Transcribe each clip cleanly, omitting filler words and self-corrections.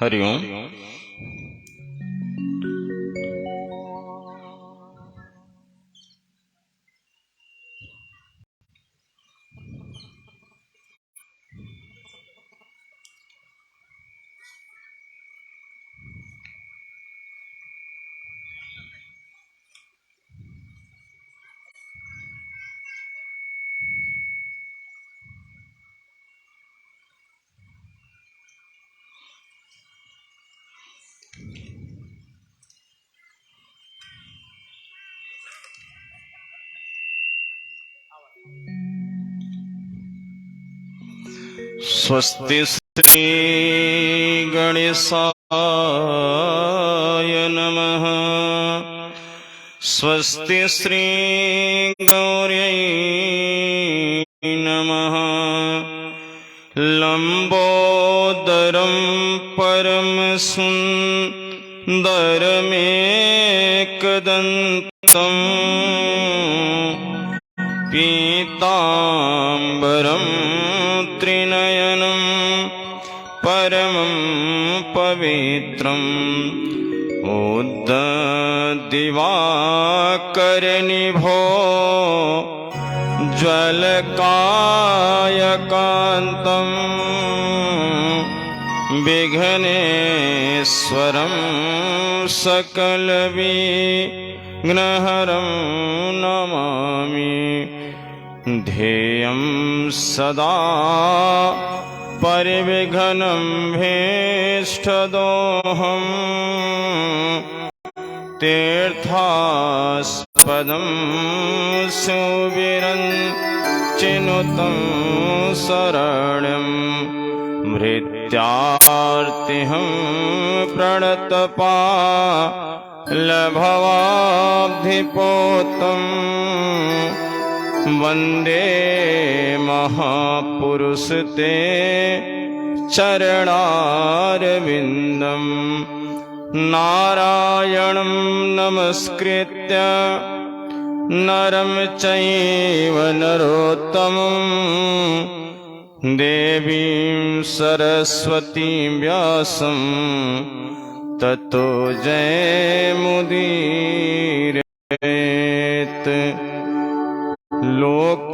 हरिओम। स्वस्ति श्री गणेशाय नमः। स्वस्ति श्री गौर्यै नमः। लंबोदरं परम सुंदरमेकदन्तम् पीताम्बरं त्रिनयनं परमं पवित्रम् उद्दिवाकरनिभो ज्वलकायकान्तं विघ्नेश्वरं सकलविघ्नहरं नमामि। ध्येयं सदा परिविघ्नं भेष्टदोहं तीर्थास्पदं सुविरञ्चिनुतं शरणं भृत्यार्तिहं प्रणतपालभवाब्धिपोतम् वन्दे महापुरुषते चरणारविन्दं। नारायणं नमस्कृत्य नरं चैव नरोत्तमं देवीं सरस्वतीं व्यासं ततो जयमुदीरयेत्। लोकाभिरामं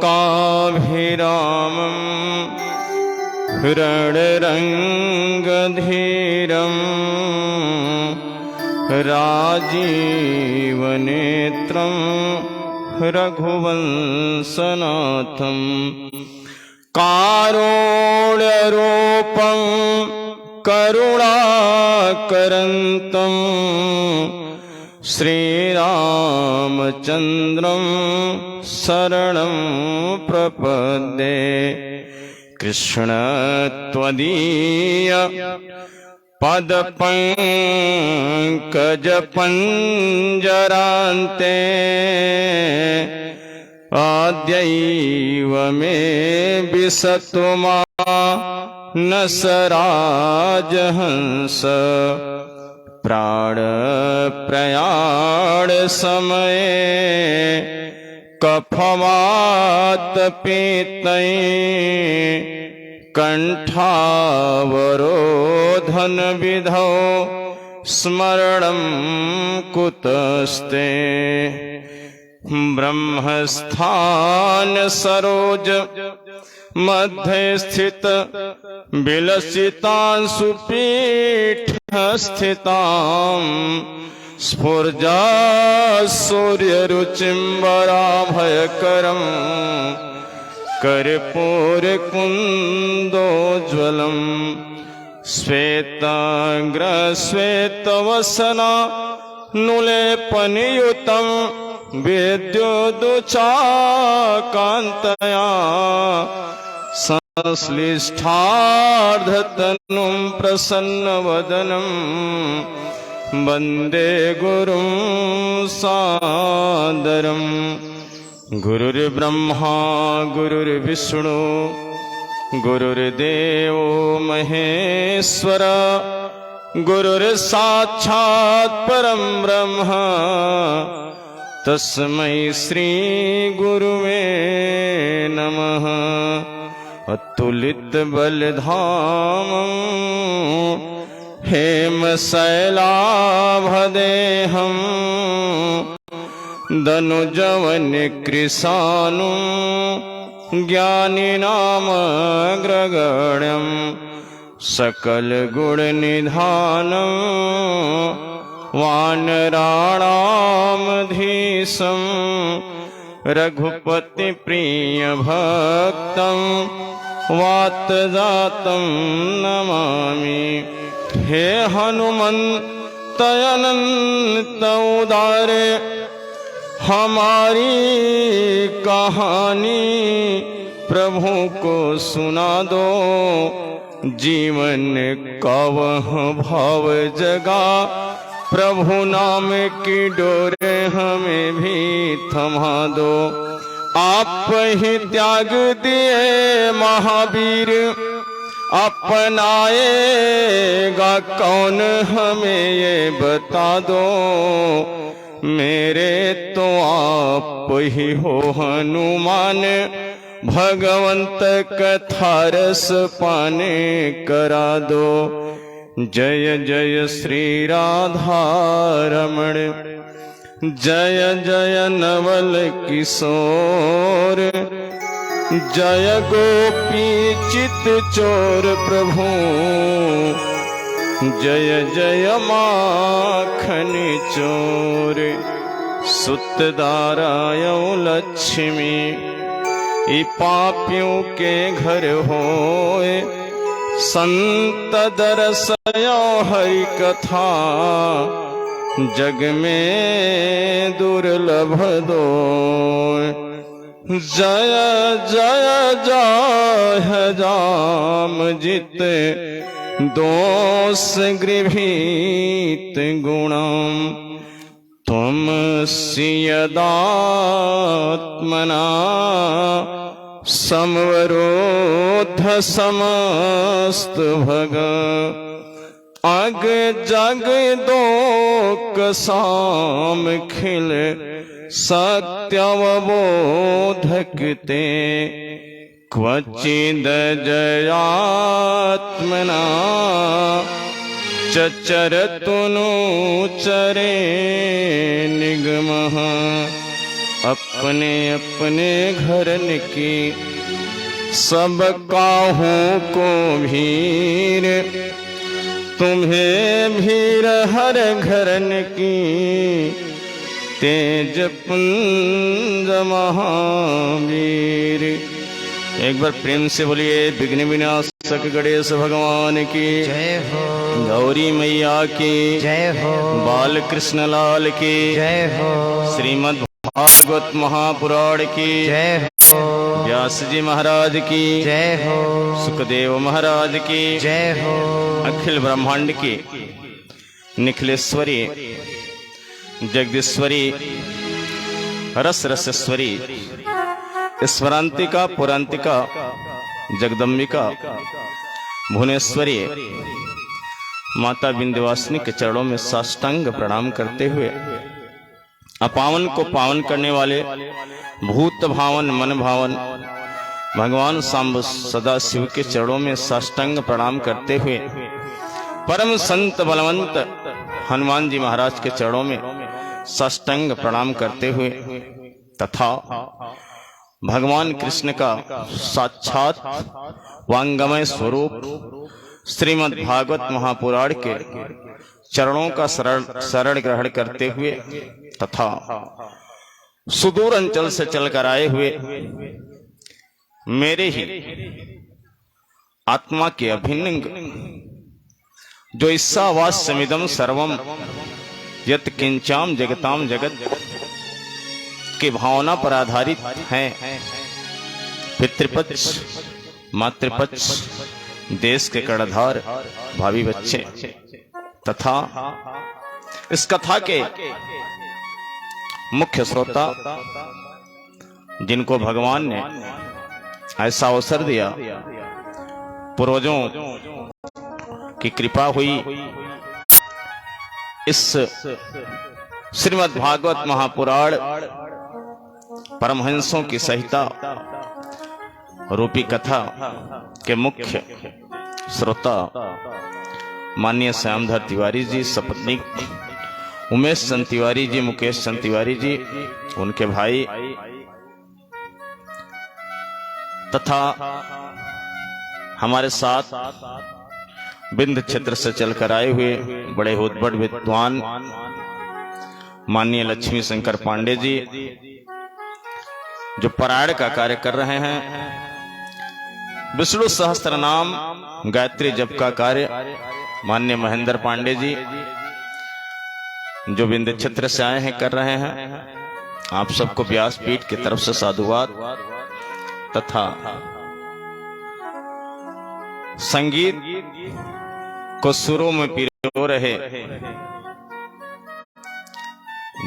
रणरङ्गधीरं राजीवनेत्रं रघुवंशनाथं कारुण्यरूपं करुणाकरन्तं श्रीरामचन्द्रं शरणं प्रपद्ये। कृष्ण त्वदीय पद पंकज पंजरान्ते आद्यैव मे विसतु नसराजहंस प्राण प्रयाण समये कफवात पीतै कंठावरोधन विधौ स्मरणं कुतस्ते ब्रह्मस्थान सरोज मध्ये स्थित विलसितांशुपीठ स्थितां स्फुर्जा सूर्यरुचिम्बराभयकरं कर्पूरकुन्दोज्ज्वलं श्वेताग्रश्वेतवसना नुलेपनियुतं विद्युदुचाकान्तया संश्लिष्टार्धतनुं प्रसन्नवदनं वन्दे गुरुं सादरम्। गुरुर्ब्रह्मा गुरुर्विष्णु गुरुर्देवो महेश्वर गुरुर्साक्षात् परं ब्रह्म तस्मै श्री गुरुवे नमः। अतुलित बलधामं हेमशैलाभदेहं दनुजवन कृशानुं ज्ञानिनामग्रगण्यं सकलगुणनिधानं वानराणामधीशं रघुपतिप्रियभक्तं वातजातं नमामि। हे हनुमन्त अनंत उदारे हमारी कहानी प्रभु को सुना दो। जीवन का वह भाव जगा प्रभु नाम की डोरे हमें भी थमा दो। आप ही त्याग दिए महावीर अपनाएगा कौन हमें ये बता दो। मेरे तो आप ही हो हनुमान भगवंत कथा रस पाने करा दो। जय जय श्री राधा रमण जय जय नवल किशोर जय गोपी चित चोर प्रभु जय जय माखन चोर। सुतदारायौ लक्ष्मी ई पापियों के घर होए संत दरसयो हरि कथा जग में दुर्लभ दो। जय जय जय जाम जित दोष गृभीत गुणम त्वं यदात्मना समवरोध समस्त भग। अग जग दोक साम खिल सत्यवबोधकते क्वचिद जयात्मना चचरतुनु चरे निगमः। अपने अपने घरन की सब काहू को भीर तुम्हें भीर हर घरन की तेज पुंज महावीर। एक बार प्रेम से बोलिए विघ्न विनाशक गणेश भगवान की जय हो। गौरी मैया की जय हो। बाल कृष्ण लाल की जय हो। श्रीमद् भागवत महापुराण की जय हो। व्यास जी महाराज की जय हो। सुखदेव महाराज की जय हो। अखिल ब्रह्मांड की निखिलेश्वरी जगदीश्वरी रस रसेश्वरी स्मरांतिका पुरांतिका जगदम्बिका भुवनेश्वरी माता विंध्यवासिनी के चरणों में साष्टांग प्रणाम करते हुए अपावन को पावन करने वाले भूत भावन मन भावन भगवान सांब सदा शिव के चरणों में साष्टांग प्रणाम करते हुए परम संत बलवंत हनुमान जी महाराज के चरणों में साष्टांग प्रणाम करते हुए तथा भगवान कृष्ण का साक्षात वांगमय स्वरूप श्रीमद् भागवत महापुराण के चरणों का शरण ग्रहण करते हुए तथा सुदूर अंचल से चलकर आए हुए मेरे ही आत्मा के अभिन्न जो ईसावास्यमिदं सर्वम यत् किंचाम जगताम जगत की भावना पर आधारित हैं पितृपक्ष मातृपक्ष देश के कर्णधार भावी बच्चे तथा इस कथा के मुख्य श्रोता जिनको भगवान ने ऐसा अवसर दिया, पूर्वजों की कृपा हुई, इस श्रीमद् भागवत महापुराण परमहंसों की संहिता रूपी कथा के मुख्य श्रोता माननीय श्यामधर तिवारी जी, सपत्नीक उमेश चंद तिवारी जी, मुकेश चंद तिवारी जी, उनके भाई तथा हमारे साथ विंध्य क्षेत्र से चलकर आए हुए बड़े होतबड़ विद्वान माननीय लक्ष्मी शंकर पांडे जी जो पारायण का कार्य कर रहे हैं, विष्णु सहस्त्र नाम गायत्री जप का कार्य माननीय महेंद्र पांडे जी जो विंध्य क्षेत्र से आए हैं कर रहे हैं। आप सबको व्यासपीठ की तरफ से साधुवाद तथा संगीत को सुरों में पिरो रहे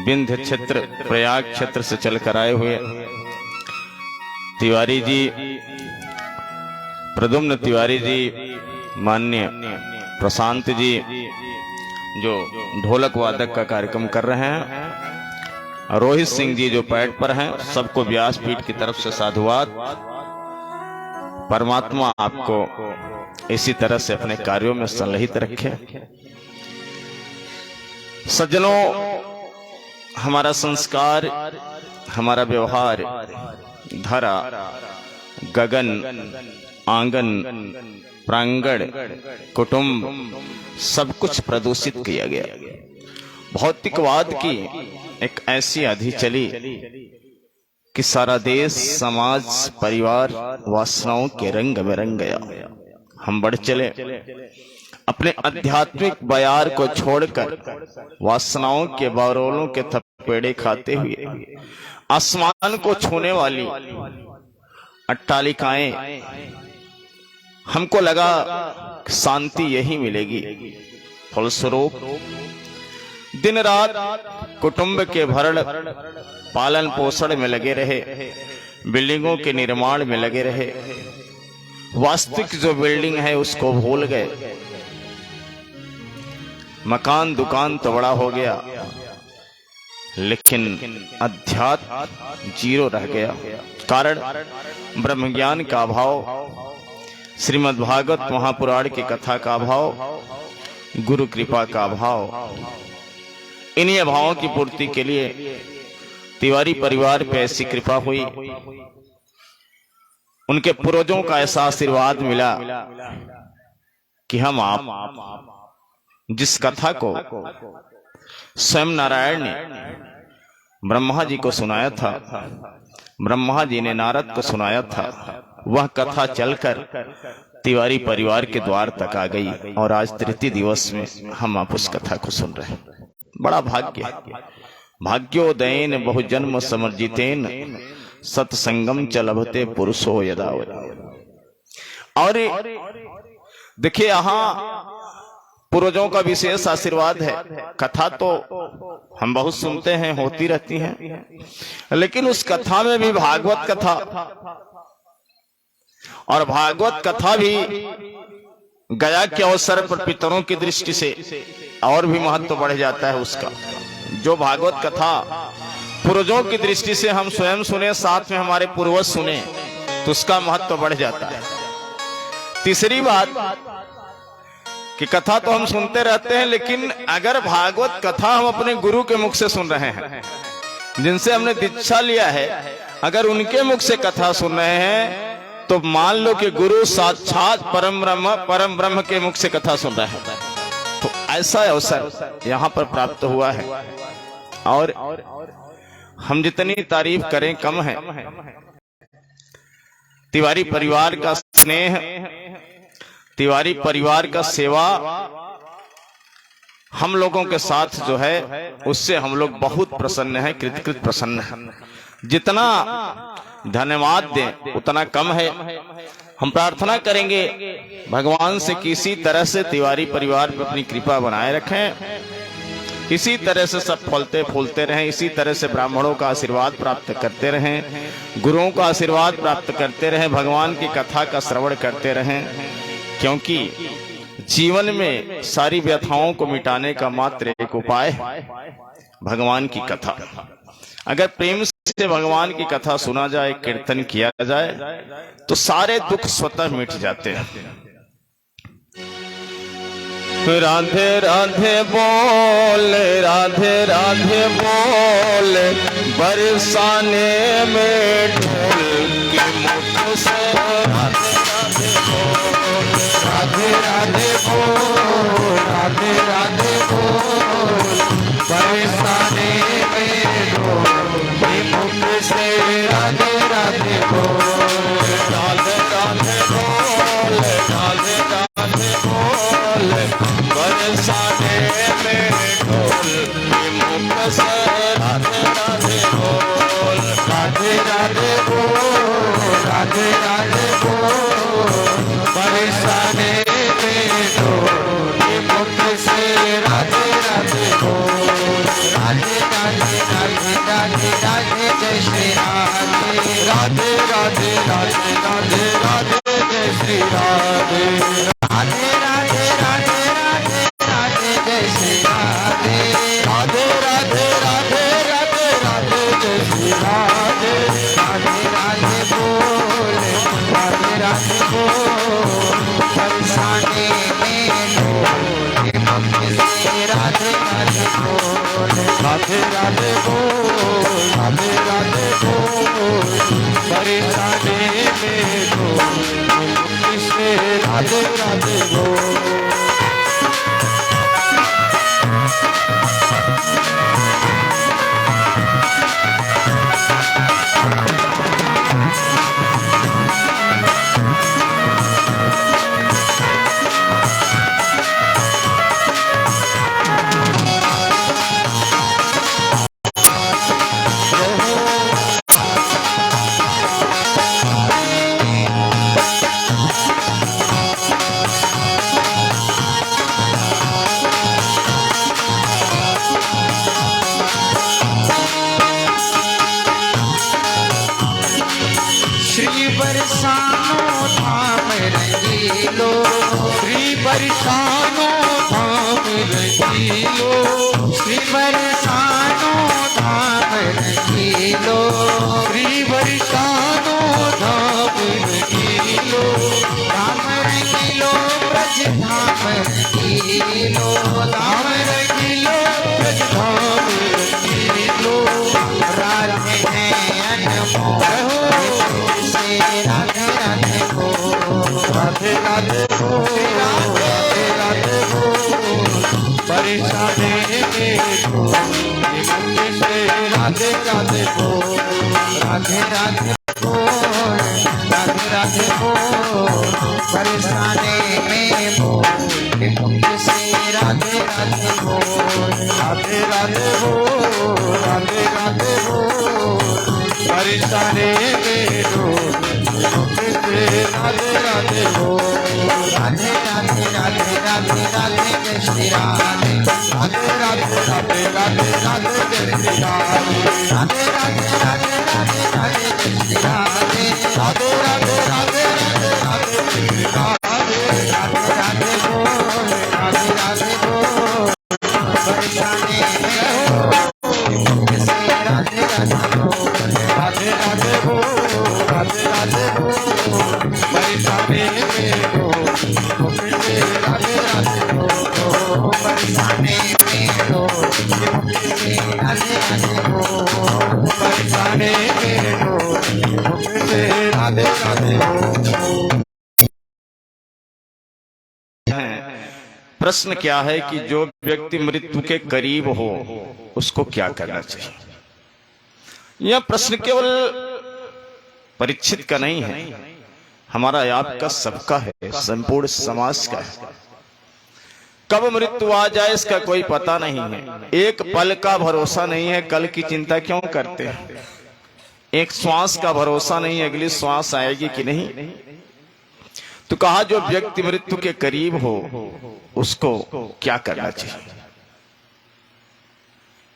विंध्य क्षेत्र प्रयाग क्षेत्र से चलकर आए हुए तिवारी जी, प्रद्युम्न तिवारी जी, माननीय प्रशांत जी जो ढोलक वादक का कार्यक्रम कर रहे हैं, रोहित सिंह जी जो पैड पर हैं, सबको व्यासपीठ की तरफ से साधुवाद। परमात्मा आपको इसी तरह से अपने कार्यों में संलग्नित रखे। सज्जनों, हमारा संस्कार, हमारा व्यवहार धरा, गगन, आंगन, प्रांगण, कुटुंब सब कुछ प्रदूषित किया गया। भौतिकवाद की एक ऐसी आंधी चली कि सारा देश, समाज, परिवार वासनाओं के रंग में रंग गया। हम बढ़ चले, अपने आध्यात्मिक बयार को छोड़कर वासनाओं के बारोलों के थपेड़े खाते हुए आसमान को छूने वाली अट्टालिकाएं, हमको लगा शांति यही मिलेगी। फलस्वरूप दिन रात कुटुंब के भरण पालन पोषण में लगे रहे, बिल्डिंगों के निर्माण में लगे रहे, वास्तविक जो बिल्डिंग है उसको भूल गए। मकान दुकान तो बड़ा हो गया, लेकिन अध्यात्म जीरो रह गया। कारण ब्रह्म ज्ञान का अभाव, श्रीमद् भागवत महापुराण की कथा का अभाव, गुरु कृपा का अभाव। इन्हीं अभावों की पूर्ति के लिए तिवारी परिवार पे ऐसी कृपा हुई, उनके पूर्वजों का ऐसा आशीर्वाद मिला कि हम आप जिस कथा को स्वयं नारायण ने ब्रह्मा जी को सुनाया था, ब्रह्मा जी ने नारद को सुनाया था, वह कथा चलकर तिवारी परिवार के द्वार तक आ गई और आज तृतीय दिवस में हम आप उस कथा को सुन रहे हैं। बड़ा भाग्य, भाग्योदयेन बहुजन्म समर्जितेन सत्संगम च लभते पुरुषो यदा। और देखिए यहाँ पूर्वजों का विशेष आशीर्वाद है। कथा तो हम बहुत सुनते हैं, होती रहती हैं, लेकिन उस कथा में भी भागवत कथा, और भागवत कथा भी गया के अवसर पर पितरों की दृष्टि से और भी महत्व बढ़ जाता है उसका। जो भागवत कथा पूर्वजों की दृष्टि से हम स्वयं सुने, साथ में हमारे पूर्वज सुने, तो उसका महत्व बढ़ जाता है। तीसरी बात कि कथा तो हम सुनते रहते हैं, लेकिन अगर भागवत कथा हम अपने गुरु के मुख से सुन रहे हैं, जिनसे हमने दीक्षा लिया है, अगर उनके मुख से कथा सुन रहे हैं, तो मान लो कि गुरु साक्षात परम ब्रह्म के मुख से कथा सुन रहे हैं। तो ऐसा अवसर यहाँ पर प्राप्त हुआ है, और हम जितनी तारीफ करें कम है। तिवारी परिवार का स्नेह, तिवारी परिवार का सेवा हम लोगों के साथ जो है, उससे हम लोग बहुत प्रसन्न हैं, कृतकृत प्रसन्न हैं। जितना धन्यवाद दें उतना कम है। हम प्रार्थना करेंगे भगवान से किसी तरह से तिवारी परिवार पर अपनी कृपा बनाए रखें, इसी तरह से सब फलते फूलते रहें, इसी तरह से ब्राह्मणों का आशीर्वाद प्राप्त करते रहें, गुरुओं का आशीर्वाद प्राप्त करते रहें, भगवान की कथा का श्रवण करते रहें, क्योंकि जीवन में सारी व्यथाओं को मिटाने का मात्र एक उपाय है भगवान की कथा। अगर प्रेम से भगवान की कथा सुना जाए, कीर्तन किया जाए, तो सारे दुख स्वतः मिट जाते हैं। राधे राधे बोले, राधे राधे बोले, बरसाने में ढोल की मुठ से। राधे राधे बोल, राधे राधे बोल, बरसाने में ढोल की मुठ से। राधे राधे बोल, राधे राधे बोल, राधे राधे बोल, बरसाने में ढोल की मुख से। राधे राधे बोल, राधे राधे बोल, राधे राधे बोल, बरसाने में ढोल की मुख से। राधे राधे बोल, राधे राधे राधे राधे राधे जय श्री राधे। राधे राधे राधे राधे राधे जय श्री राधे। राधे राधे राधे राधे राधे जय श्री राधे। राधे राधे राधे राधे राधे जय श्री राधे। राधे राधे बोल, राधे राधे बोल, बरसाने में ढोल के मुख से। राधे राधे बोल, राधे राधे बोल, राधे राधे बोल, बरसाने में ढोल के मुख से। राधे राधे बोल। बरसानो धाम रखिलो, श्री बरसानो धाम रखिलो, श्री बरसानो धाम रखिलो, धाम रखिलो ब्रज धाम रखिलो, धाम रखिलो ब्रज धाम रखिलो। राधे हैं अनमोल से, राधे राधे को, राधे राधे को, राधे राधे को, बरसाने में ढोल से। राधे राधे को, राधे राधे को, राधे राधे को, बरसाने में ढोल से। राधे राधे बोल, राधे राधे बोल, राधे राधे बोल, परेशानी में डूब राधे राधे बोल, राधे राधे राधे राधे राधे जय श्री राधे, राधे राधे राधे राधे राधे जय श्री राधे, राधे राधे राधे राधे राधे जय श्री राधे, राधे राधे राधे राधे राधे जय श्री राधे, राधे राधे बोल, राधे राधे बोल, परेशानी में हो राधे राधे बोल, राधे राधे बोल, राधे राधे बोल, परेशानी में हो राधे राधे बोल, परेशानी में हो राधे राधे बोल, परेशानी में हो राधे राधे बोल। प्रश्न क्या है कि जो व्यक्ति मृत्यु के करीब हो उसको क्या करना चाहिए? यह प्रश्न केवल परीक्षित का नहीं है, हमारा आपका सबका है, संपूर्ण समाज का है। कब मृत्यु आ जाए इसका कोई पता नहीं है, एक पल का भरोसा नहीं है, कल की चिंता क्यों करते हैं? एक श्वास का भरोसा नहीं है, अगली श्वास आएगी कि नहीं। तो कहा जो व्यक्ति मृत्यु के करीब हो उसको क्या करना चाहिए?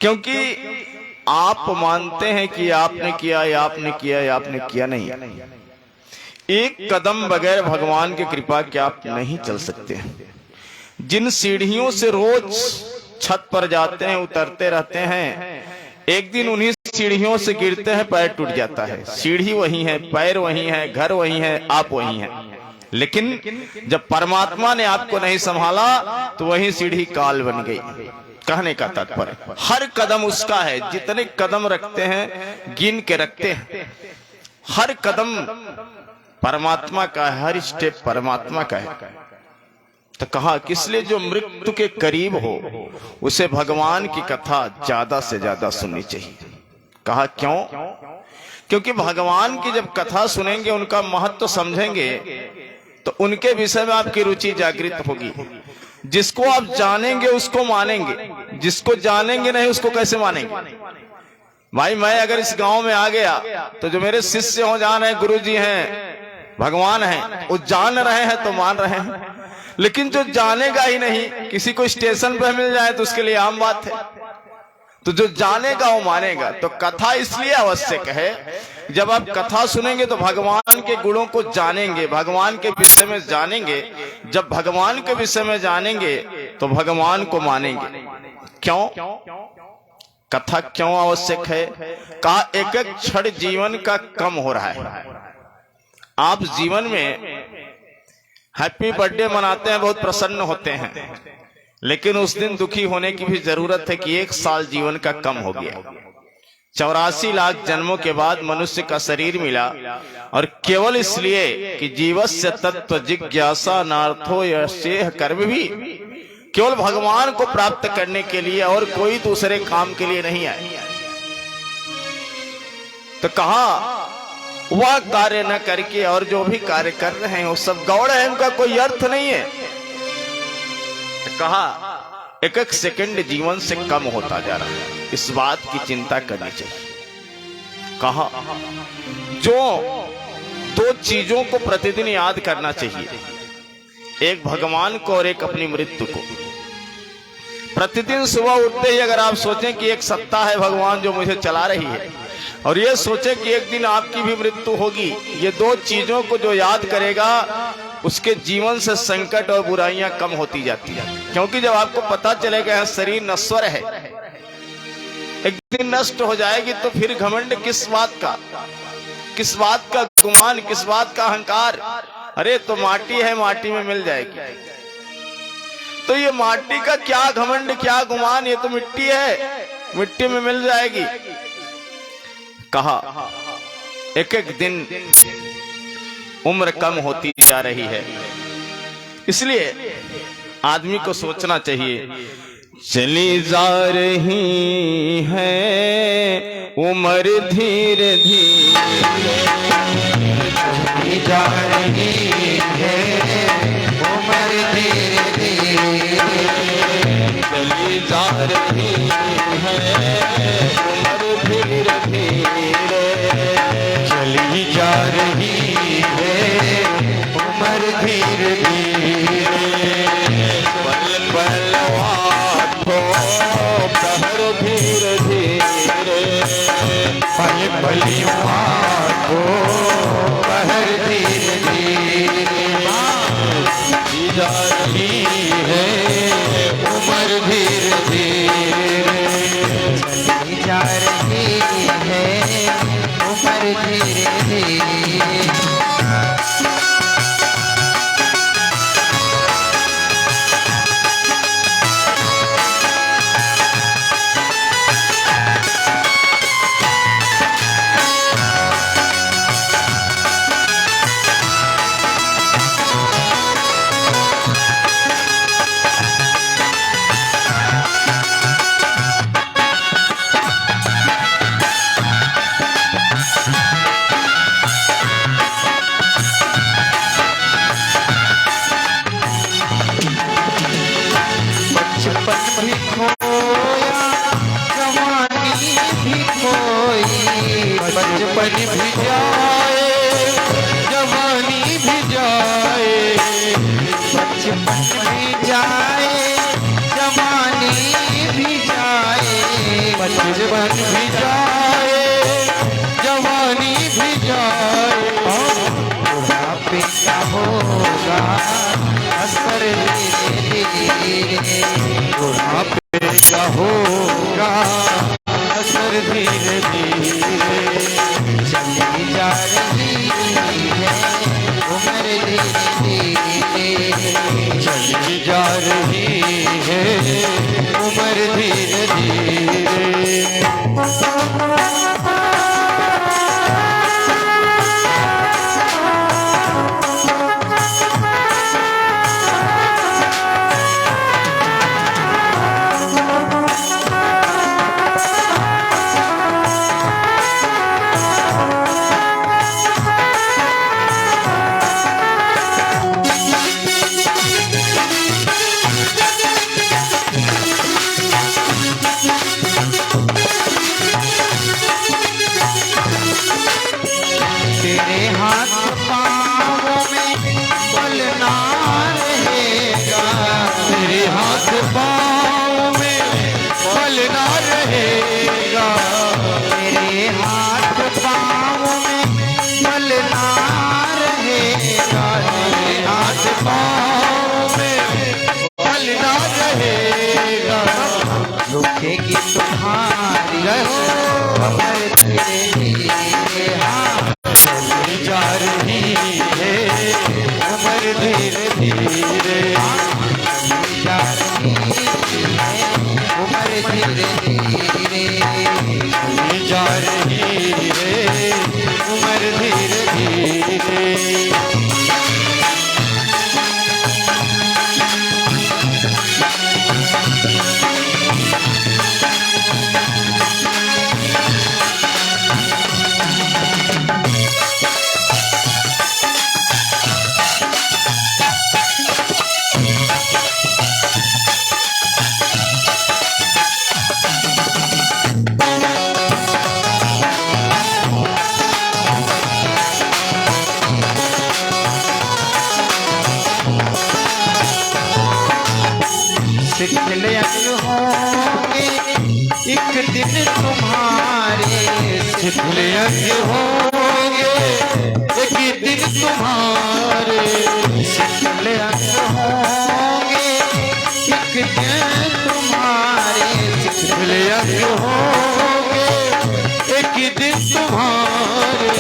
क्योंकि आप मानते हैं कि आपने किया या आपने किया या आपने किया नहीं, एक कदम बगैर भगवान की कृपा के आप नहीं चल सकते। जिन सीढ़ियों से रोज छत पर जाते हैं, उतरते रहते हैं, एक दिन उन्हीं सीढ़ियों से गिरते हैं, पैर टूट जाता है। सीढ़ी वही है, पैर वही है, घर वही है, आप वही हैं। लेकिन जब परमात्मा ने आपको नहीं संभाला तो वही सीढ़ी काल बन गई। कहने का तात्पर्य हर कदम उसका है, जितने कदम रखते हैं गिन के रखते हैं, हर कदम परमात्मा का है, हर स्टेप परमात्मा का है। तो कहा किस लिए जो मृत्यु के करीब हो उसे भगवान की कथा ज्यादा से ज्यादा सुननी चाहिए। कहा क्यों? क्योंकि भगवान की जब कथा सुनेंगे, उनका महत्व समझेंगे, तो उनके विषय में आपकी रुचि जागृत होगी। जिसको आप जानेंगे उसको मानेंगे, जिसको जानेंगे नहीं उसको कैसे मानेंगे? भाई मैं अगर इस गांव में आ गया तो जो मेरे शिष्य हो, जान है, गुरु जी हैं, भगवान हैं, वो जान रहे हैं तो मान रहे हैं। लेकिन जो जानेगा ही नहीं, किसी को स्टेशन पर मिल जाए तो उसके लिए आम बात है। तो जो जानेगा वो मानेगा। तो कथा इसलिए आवश्यक है, जब आप कथा सुनेंगे तो भगवान के गुणों को जानेंगे, भगवान के विषय में जानेंगे। जब भगवान के विषय में जानेंगे तो भगवान को मानेंगे। क्यों कथा क्यों आवश्यक है? कहा एक एक क्षण जीवन का कम हो रहा है। आप जीवन में हैप्पी बर्थडे मनाते हैं, बहुत प्रसन्न होते हैं, लेकिन उस दिन दुखी होने की भी जरूरत है कि 1 साल जीवन का कम हो गया। 84 लाख जन्मों के बाद मनुष्य का शरीर मिला, और केवल इसलिए कि जीवस्य तत्व जिज्ञासा नार्थो यशेह कर्म भी, केवल भगवान को प्राप्त करने के लिए और कोई दूसरे काम के लिए नहीं आए। तो कहा वह कार्य न करके और जो भी कार्य कर रहे हैं वो सब गौड़ है, उनका कोई अर्थ नहीं है। तो कहा एक एक सेकंड जीवन से कम होता जा रहा है, इस बात की चिंता करनी चाहिए। कहा जो 2 चीजों को प्रतिदिन याद करना चाहिए, एक भगवान को और एक अपनी मृत्यु को। प्रतिदिन सुबह उठते ही अगर आप सोचें कि एक सत्ता है भगवान जो मुझे चला रही है, और ये सोचें कि एक दिन आपकी भी मृत्यु होगी, ये 2 चीजों को जो याद करेगा उसके जीवन से संकट और बुराइयां कम होती जाती है। क्योंकि जब आपको पता चलेगा शरीर नश्वर है, एक दिन नष्ट हो जाएगी, तो फिर घमंड किस बात का, किस बात का गुमान, किस बात का अहंकार? अरे तो माटी है, माटी में मिल जाएगी। तो ये माटी का क्या घमंड, क्या गुमान, ये तो मिट्टी है, मिट्टी में मिल जाएगी। कहा एक एक दिन उम्र कम होती जा रही है, इसलिए आदमी को सोचना चाहिए, चली जा रही है उम्र धीरे धीरे, जा रही है उम्र धीरे धीरे, है उम्र धीरे धीरे, चली जा रही है उम्र धीरे धीरे, पल पल आठो पहर धीरे धीरे, पल पल को पहर धीरे धीरे, चली जा रही है उम्र धीरे धीरे, चली जा रही है उम्र धीरे धीरे। बचपन भी खोया जवानी भी खोई, बचपन भी जाए जवानी भी जाए, बचपन भी जाए जवानी भी जाए, बचपन भी जाए जवानी भी जाए, बुढ़ापे का होगा असर धीरे धीरे, बुढ़ापे का होगा असर धीरे धीरे, चली जा रही है उम्र धीरे धीरे, चली जा रही है उम्र धीरे धीरे। तेरे हाथ पाँव में बल ना रहेगा, तेरे हाथ पाँव में बल ना रहेगा, तेरे हाथ पाँव में बल ना रहेगा, तेरे हाथ पाँव में बल ना रहेगा, रुकेगी तुम्हारी कमर धीरे धीरे, चली जा रही है उम्र धीरे धीरे, चली जा रही है उम्र धीरे धीरे, चली जा रही है उम्र धीरे धीरे। सिखले होंगे एक दिन तुम्हारे, सिखले होंगे एक दिन तुम्हारे, सिखले होंगे एक दिन तुम्हारे, सिखले होंगे एक दिन तुम्हारे,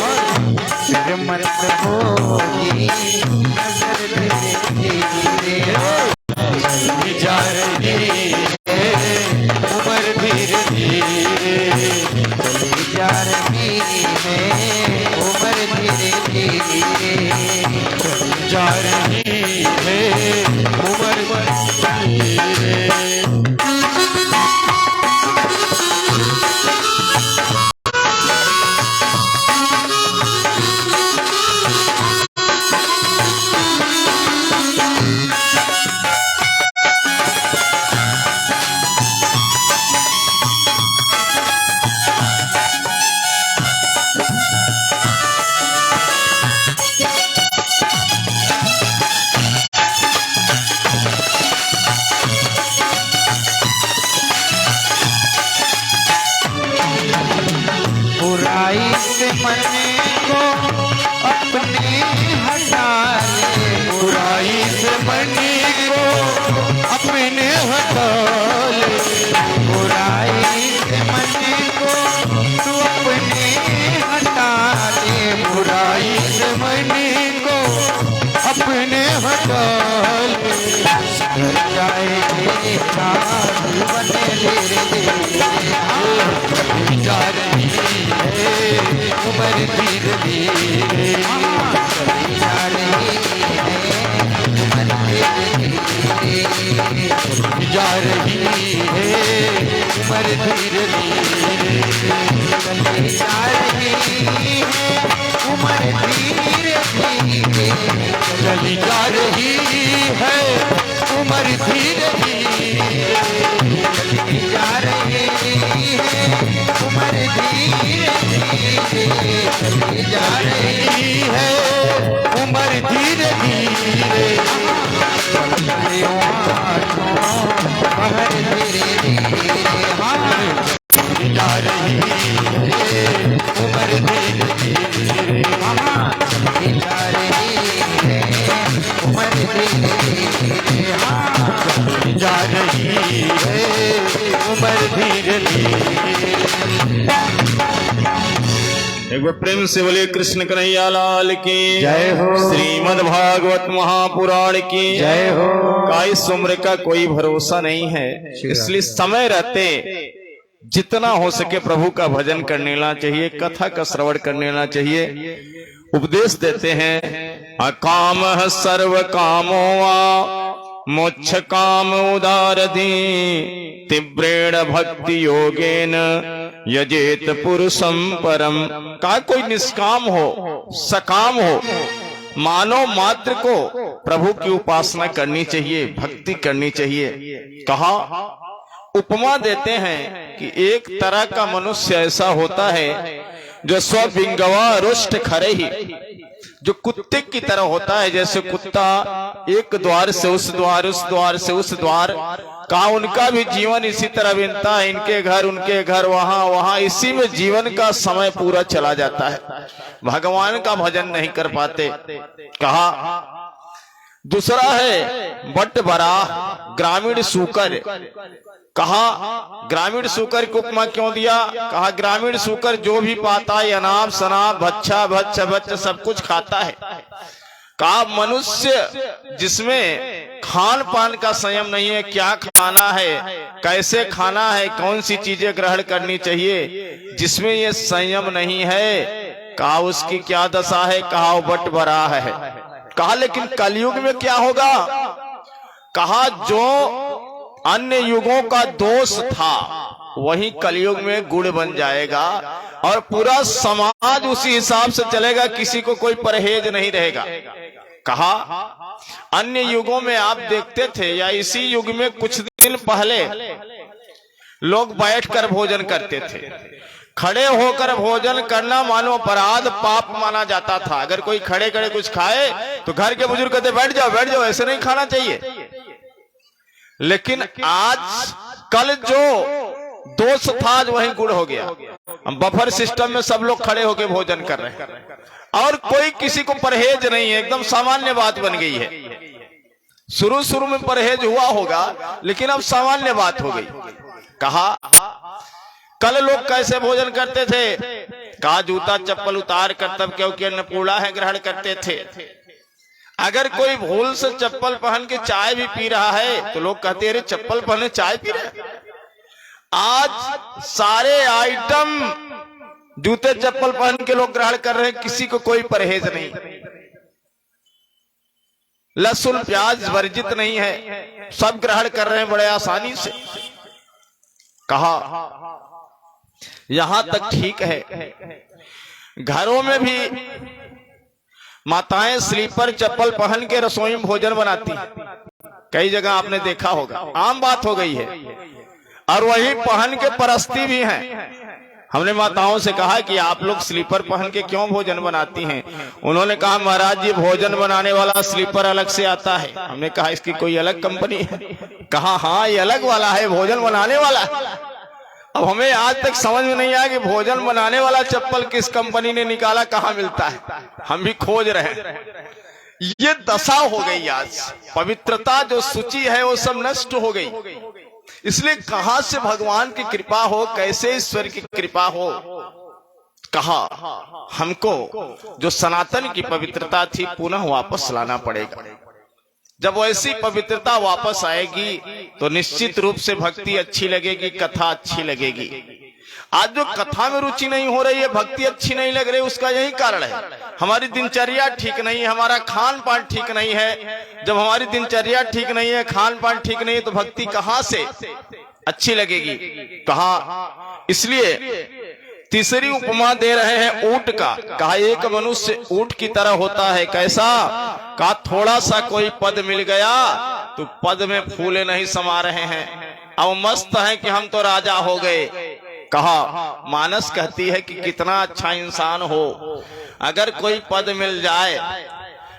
फिर मत होगी नजर धीरे धीरे, चली जा रही है उम्र धीरे धीरे, चली जा रही है उम्र धीरे धीरे, चली जा रही है उम्र धीरे। उम्र धीरे धीरे चली जा रही है, उम्र धीरे धीरे जा रही है, उम्र धीरे धीरे चली जा रही है, उम्र धीरे धीरे चली जा रही है, उम्र धीरे धीरे चली जा रही है, उम्र धीरे धीरे चली जा रही है, उम्र धीरे धीरे उम्र धीरे धीरे जा रही है, उम्र धीरे धीरे जा रही है, उम्र धीरे धीरे जा रही है, उम्र धीरे धीरे। एक बार प्रेम से बोले कृष्ण कन्हैया लाल की जय हो। श्रीमद् भागवत महापुराण की जय हो। का इस उम्र का कोई भरोसा नहीं है, इसलिए समय रहते जितना हो सके प्रभु का भजन कर लेना चाहिए, कथा का श्रवण कर लेना चाहिए। उपदेश देते हैं अकाम सर्व कामो वा मोक्ष काम उदारधी तीव्रेण भक्ति योगेन यजेत पुरुषम परम। का कोई निष्काम हो सकाम हो मानव मात्र को प्रभु की उपासना करनी चाहिए, भक्ति करनी चाहिए। कहा उपमा देते हैं कि एक तरह का मनुष्य ऐसा होता है जो स्विंगवा रुष्ट खरे ही, जो कुत्ते की तरह होता है। जैसे कुत्ता एक द्वार से उस द्वार, उस द्वार से उस द्वार, का उनका भी जीवन इसी तरह बीतता है, इनके घर उनके घर, वहां वहां, इसी में जीवन का समय पूरा चला जाता है, भगवान का भजन नहीं कर पाते। कहा दूसरा है बट बराह ग्रामीण सूकर। कहा ग्रामीण सूकर की उपमा क्यों दिया? कहा ग्रामीण सूकर जो भी पाता है अनाप शनाप भच्छा भच्छ भच्छ सब कुछ खाता है। कहा मनुष्य जिसमें खान पान का संयम नहीं है, क्या खाना है, कैसे खाना है, कौन सी चीजें ग्रहण करनी चाहिए, जिसमें ये संयम नहीं है, कहा उसकी क्या दशा है? कहा बट बरा है। कहा लेकिन कलयुग में क्या होगा? कहा जो अन्य युगों का दोष था वही कलयुग में गुण बन जाएगा और पूरा समाज उसी हिसाब से चलेगा, किसी को कोई परहेज नहीं रहेगा। कहा अन्य युगों में आप देखते थे या इसी युग में कुछ दिन पहले लोग बैठकर भोजन करते थे, खड़े होकर भोजन करना मानो अपराध पाप माना जाता था। अगर कोई खड़े खड़े कुछ खाए तो घर के बुजुर्ग कहते बैठ जाओ, ऐसे नहीं खाना चाहिए। लेकिन आज कल जो दोष था वही गुण हो गया। हम बफर सिस्टम में सब लोग खड़े होकर भोजन कर रहे हैं और कोई किसी को परहेज नहीं है, एकदम सामान्य बात बन गई है। शुरू में परहेज हुआ होगा लेकिन अब सामान्य बात हो गई। कहा कल लोग कैसे भोजन करते थे? कहा जूता चप्पल उतार कर, तब क्योंकि अन्नपूर्णा है ग्रहण करते थे। अगर कोई भूल से चप्पल पहन के चाय भी पी रहा है तो लोग कहते हैं अरे चप्पल पहने चाय पी रहे। आज सारे आइटम जूते चप्पल पहन के लोग ग्रहण कर रहे हैं, किसी को कोई परहेज नहीं। लहसुन प्याज वर्जित नहीं है, सब ग्रहण कर रहे हैं बड़े आसानी से। कहा यहां तक ठीक है, घरों में भी माताएं स्लीपर चप्पल पहन के रसोई में भोजन बनाती, कई जगह आपने देखा होगा, आम बात हो गई है। और वही पहन के परस्ती भी हैं। हमने माताओं से कहा कि आप लोग स्लीपर पहन के क्यों भोजन बनाती हैं? उन्होंने कहा महाराज जी भोजन बनाने वाला स्लीपर अलग से आता है। हमने कहा इसकी कोई अलग कंपनी है? कहा हाँ ये अलग वाला है, भोजन बनाने वाला। अब हमें आज तक समझ में नहीं आया कि भोजन बनाने वाला चप्पल किस कंपनी ने निकाला, कहाँ मिलता है, हम भी खोज रहे हैं। ये दशा हो गई आज, पवित्रता जो सूची है वो सब नष्ट हो गई। इसलिए कहां से भगवान की कृपा हो, कैसे ईश्वर की कृपा हो? कहा हमको जो सनातन की पवित्रता थी पुनः वापस लाना पड़ेगा। जब वैसी पवित्रता वापस आएगी तो निश्चित रूप से भक्ति अच्छी लगेगी, कथा अच्छी लगेगी। आज जो कथा में रुचि नहीं हो रही है, भक्ति अच्छी नहीं लग रही, उसका यही कारण है। हमारी दिनचर्या ठीक नहीं है, हमारा खान पान ठीक नहीं है। जब हमारी दिनचर्या ठीक नहीं है, खान पान ठीक नहीं है, तो भक्ति कहां से अच्छी लगेगी? कहा, इसलिए तीसरी उपमा दे रहे हैं ऊंट का। कहा, एक मनुष्य ऊंट की तरह होता है। कैसा? कहा, थोड़ा सा कोई पद मिल गया तो पद में फूले नहीं समा रहे हैं, अब मस्त है कि हम तो राजा हो गए। कहा, मानस कहती है कि कितना अच्छा इंसान हो, अगर कोई पद मिल जाए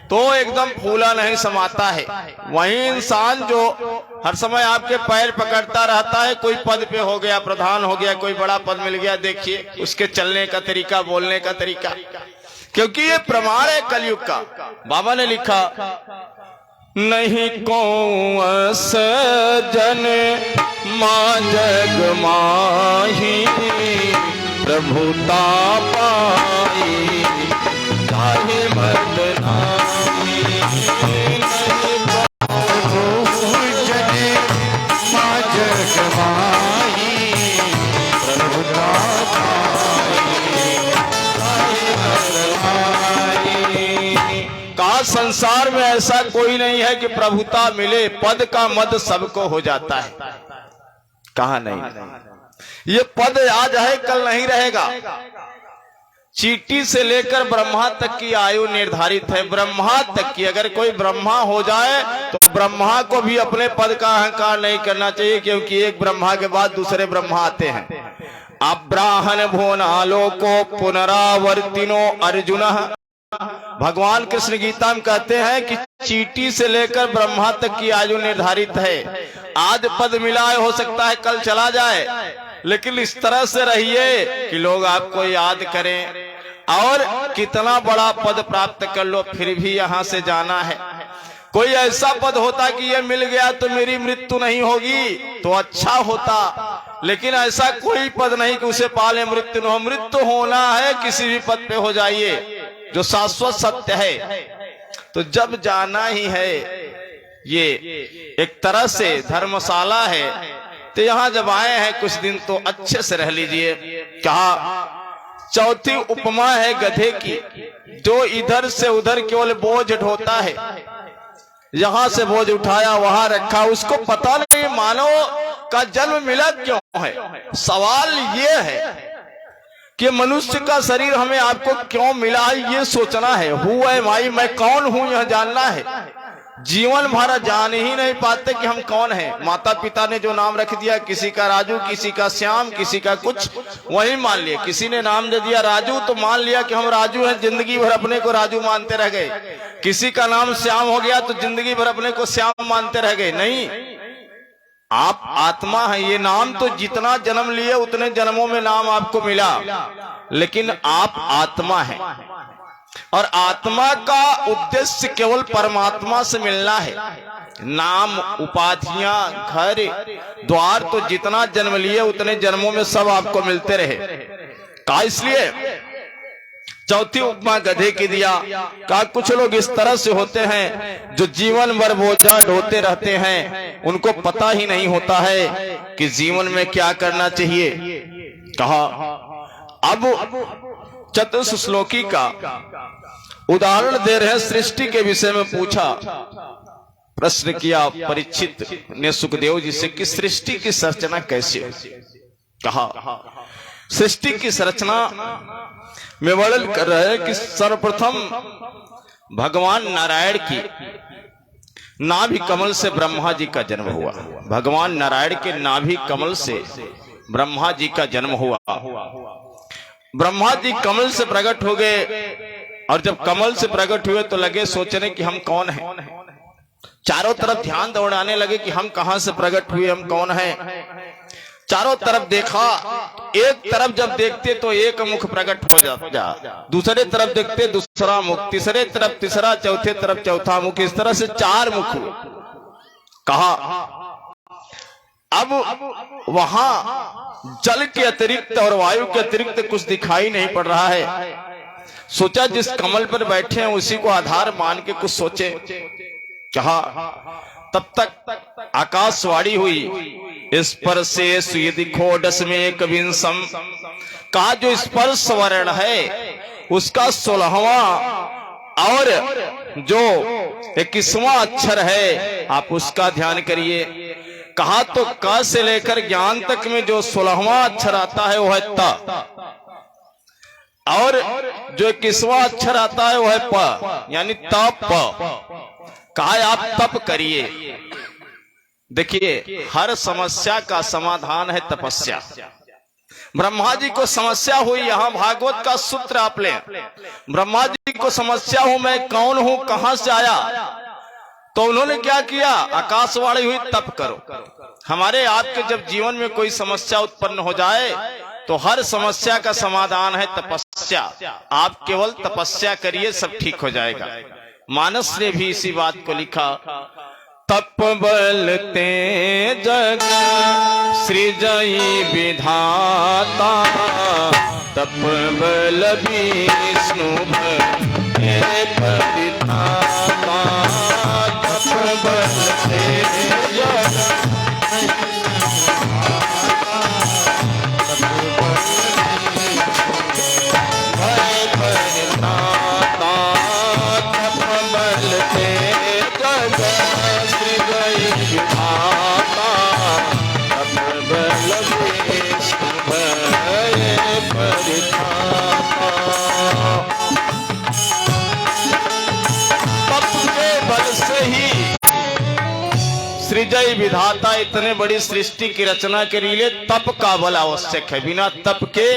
तो एकदम फूला नहीं समाता है। वही इंसान जो हर समय आपके पैर पकड़ता रहता है, कोई पद पे हो गया, प्रधान हो गया, कोई बड़ा पद मिल गया, देखिए उसके चलने का तरीका, बोलने का तरीका, क्योंकि ये प्रमाण है कलयुग का। बाबा ने लिखा, नहीं को सजन माँ जग माही, प्रभुता पाई चाहे मर्द नारी। जन माँ जग माही, प्रभुता कहा, संसार में ऐसा कोई नहीं है कि प्रभुता मिले, पद का मद सबको हो जाता है। कहा, नहीं, ये पद आज है कल नहीं रहेगा। चींटी से लेकर ब्रह्मा तक की आयु निर्धारित है, ब्रह्मा तक की। अगर कोई ब्रह्मा हो जाए तो ब्रह्मा को भी अपने पद का अहंकार नहीं करना चाहिए, क्योंकि एक ब्रह्मा के बाद दूसरे ब्रह्मा आते हैं। अब्राहन भुवनालोको पुनरावर्तिनो अर्जुन। भगवान कृष्ण गीता में कहते हैं कि चींटी से लेकर ब्रह्मा तक की आयु निर्धारित है। आज पद मिला है, हो सकता है कल चला जाए, लेकिन इस तरह से रहिए कि लोग आपको याद करें। और कितना बड़ा पद प्राप्त कर लो, फिर भी यहाँ से जाना है। कोई ऐसा पद होता कि ये मिल गया तो मेरी मृत्यु नहीं होगी, तो अच्छा होता, लेकिन ऐसा कोई पद नहीं कि उसे पाले मृत्यु न हो। मृत्यु होना है, किसी भी पद पे हो जाइए, जो शाश्वत सत्य है। तो जब जाना ही है, ये एक तरह से धर्मशाला है, तो यहाँ जब आए हैं कुछ दिन तो अच्छे से रह लीजिए। कहा, चौथी उपमा है गधे की, जो इधर से उधर केवल बोझ ढोता है। यहां से बोझ उठाया, वहां रखा, उसको पता नहीं मानव का जन्म मिला क्यों है। सवाल ये है कि मनुष्य का शरीर हमें आपको क्यों मिला है, ये सोचना है। हु एम आई, मैं कौन हूं, यह जानना है। जीवन भर जान ही नहीं पाते कि हम कौन हैं। माता पिता ने जो नाम रख दिया, किसी का राजू, किसी का श्याम, किसी का कुछ, वही मान लिया। किसी ने नाम दे दिया राजू तो मान लिया कि हम राजू हैं, जिंदगी भर अपने को राजू मानते रह गए। किसी का नाम श्याम हो गया तो जिंदगी भर अपने को श्याम मानते रह गए। नहीं, आप आत्मा है। ये नाम तो जितना जन्म लिए उतने जन्मों में नाम आपको मिला, लेकिन आप आत्मा है। और आत्मा का उद्देश्य केवल परमात्मा से मिलना है। नाम, उपाधियां, घर द्वार तो जितना जन्म लिए उतने जन्मों में सब आपको मिलते रहे। कहा, इसलिए चौथी उपमा गधे की दिया। कहा, कुछ लोग इस तरह से होते हैं जो जीवन भर बोझा ढोते रहते हैं, उनको पता ही नहीं होता है कि जीवन में क्या करना चाहिए। कहा, अब चतुर्थ श्लोकी का उदाहरण दे रहे, सृष्टि के विषय में पूछा, प्रश्न किया परीक्षित ने सुखदेव जी से कि सृष्टि की संरचना कैसी है। कहा, सृष्टि की संरचना में वर्णन कर रहे हैं कि सर्वप्रथम भगवान नारायण की नाभि कमल से ब्रह्मा जी का जन्म हुआ। भगवान नारायण के नाभि कमल से ब्रह्मा जी का जन्म हुआ। ब्रह्मा जी कमल से प्रकट हो गए, और जब कमल से प्रकट हुए तो लगे सोचने कि हम कौन हैं। चारों तरफ ध्यान दौड़ाने लगे कि हम कहां से प्रकट हुए, हम कौन हैं। चारों तरफ देखा, एक तरफ जब देखते तो एक मुख प्रकट हो जाता, दूसरे तरफ देखते दूसरा मुख, तीसरे तरफ तीसरा, चौथे तरफ चौथा मुख, इस तरह से 4 मुख हुए। कहा, अब वहां जल के अतिरिक्त और वायु के अतिरिक्त कुछ दिखाई नहीं पड़ रहा है। सोचा जिस कमल पर बैठे हैं उसी को आधार मान के कुछ सोचे। कहा, तब तक आकाशवाणी हुई, स्पर्शेषु यदि खोडस में कविंसम, का जो स्पर्श वर्ण है उसका 16वां और जो 21वां अक्षर है आप उसका ध्यान करिए। कहा तो क से लेकर ज्ञान तक में जो 16वां अक्षर आता है वो है त, और जो 21वां अक्षर आता है वो है प, यानी तप। कहा आप तप करिए। देखिए हर समस्या का समाधान है तपस्या। ब्रह्मा जी को समस्या हुई, यहां भागवत का सूत्र आप लें, ब्रह्मा जी को समस्या हो मैं कौन हूं कहां से आया, तो उन्होंने क्या किया, आकाशवाणी हुई तप करो। हमारे आपके जब जीवन में कोई समस्या उत्पन्न हो जाए तो हर समस्या का समाधान है तपस्या। आप केवल तपस्या करिए सब ठीक हो जाएगा। मानस ने भी इसी बात को लिखा, तप बल ते जग सृजई विधाता, तप बल विष्णु भय परिताता, तप बल ते जग भय परिताता, तप बल ते जग सृजई विधाता, तप बल विष्णु भय परिताता। तप के बल से ही सृजई विधाता इतने बड़ी सृष्टि की रचना के लिए तप का बल आवश्यक है, बिना तप के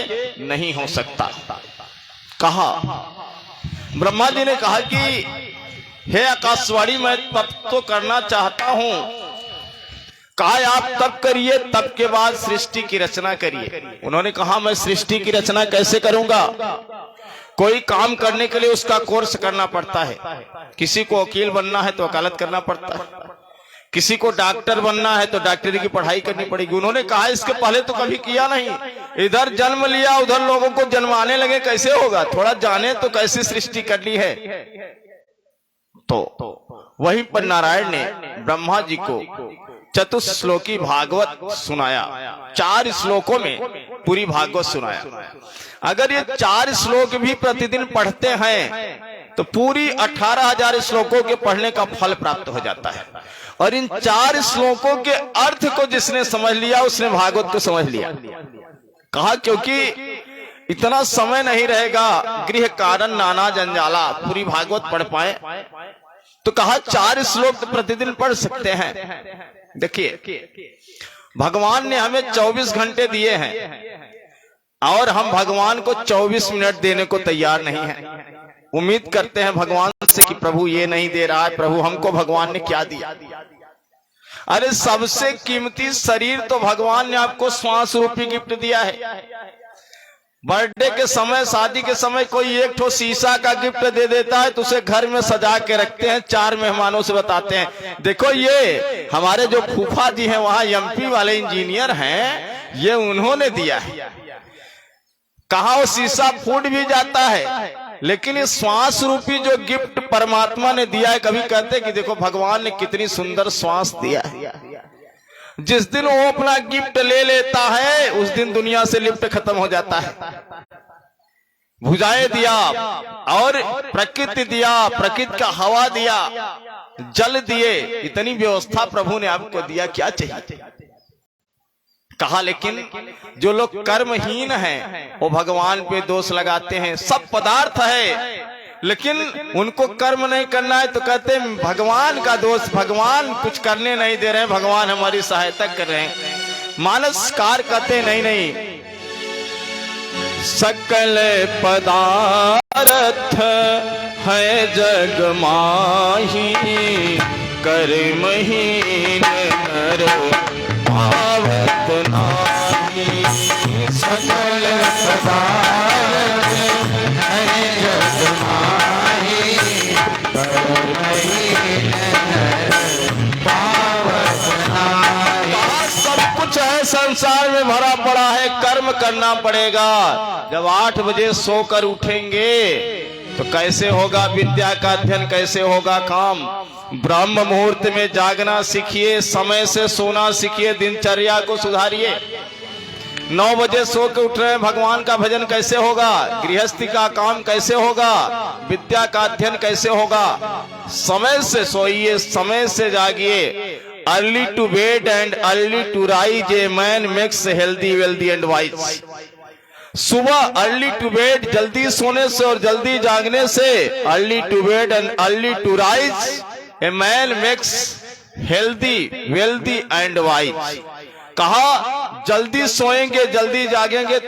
नहीं हो सकता। कहा ब्रह्मा जी ने कहा कि हे आकाशवाणी मैं तप तो करना चाहता हूं। कहा आप तप करिए, तप के बाद सृष्टि की रचना करिए। उन्होंने कहा मैं सृष्टि की रचना कैसे करूंगा, कोई काम करने के लिए उसका कोर्स करना पड़ता है। किसी को वकील बनना है तो वकालत करना पड़ता है, किसी को डॉक्टर बनना है तो डॉक्टरी की पढ़ाई करनी पड़ेगी। उन्होंने कहा इसके पहले तो कभी किया नहीं, इधर जन्म लिया उधर लोगों को जन्माने लगे, कैसे होगा, थोड़ा जाने तो कैसे सृष्टि करनी है। तो वहीं पर नारायण ने ब्रह्मा जी को चतुश्लोकी भागवत सुनाया, 4 श्लोकों में पूरी भागवत सुनाया। अगर ये 4 श्लोक भी प्रतिदिन पढ़ते हैं तो पूरी 18,000 श्लोकों के पढ़ने का फल प्राप्त हो जाता है। और इन 4 श्लोकों के अर्थ को जिसने समझ लिया उसने भागवत को समझ लिया। कहा क्योंकि इतना समय नहीं रहेगा, गृह कारण नाना जंजाला, पूरी भागवत पढ़ पाए। तो कहा 4 श्लोक तो प्रतिदिन पढ़ सकते हैं। देखिए भगवान ने हमें 24 घंटे दिए हैं और हम भगवान को 24 मिनट देने को तैयार नहीं है। उम्मीद करते हैं भगवान से कि प्रभु ये नहीं दे रहा है, प्रभु हमको भगवान ने क्या दिया। अरे सबसे कीमती शरीर तो भगवान ने आपको श्वास रूपी गिफ्ट दिया है। बर्थडे के समय, शादी के समय कोई एक ठो शीशा का गिफ्ट दे देता है तो उसे घर में सजा के रखते हैं, 4 मेहमानों से बताते हैं देखो ये हमारे जो फूफा जी हैं वहां एमपी वाले इंजीनियर हैं, ये उन्होंने दिया है। कहा वो शीशा फूट भी जाता है, लेकिन ये श्वास रूपी जो गिफ्ट परमात्मा ने दिया है, कभी कहते कि देखो भगवान ने कितनी सुंदर श्वास दिया है। जिस दिन वो अपना गिफ्ट ले लेता है उस दिन दुनिया से लिफ्ट खत्म हो जाता है। भुजाएं दिया और प्रकृति दिया, प्रकृति का हवा दिया, जल दिए, इतनी व्यवस्था प्रभु ने आपको दिया, क्या चाहिए। कहा लेकिन जो लोग कर्महीन हैं वो भगवान पे दोष लगाते हैं। सब पदार्थ है लेकिन उनको कर्म नहीं करना है तो कहते हैं भगवान का दोष, भगवान कुछ करने नहीं दे रहे हैं, भगवान हमारी सहायता कर रहे हैं। मानसकार कहते नहीं नहीं, सकल पदार्थ है जग माही, कर्महीन नर भावत नाही। सकल पदार्थ है जग माही, कर्महीन नर भावत नाही। सब कुछ है संसार में भरा पड़ा है, कर्म करना पड़ेगा। जब 8 बजे सोकर उठेंगे तो कैसे होगा विद्या का अध्ययन, कैसे होगा काम। ब्रह्म मुहूर्त में जागना सीखिए, समय से सोना सीखिए, दिनचर्या को सुधारिए। 9 बजे सो के उठ रहे हैं, भगवान का भजन कैसे होगा? गृहस्थी का काम कैसे होगा? विद्या का अध्ययन कैसे होगा? समय से सोइए, समय से जागिए। Early to bed and early to rise a man makes healthy wealthy and wise. सुबह अर्ली टू बेड, जल्दी सोने से और जल्दी जागने से, early to bed and early to rise a man makes healthy wealthy and wise. कहा जल्दी सोएंगे, जल्दी जागेंगे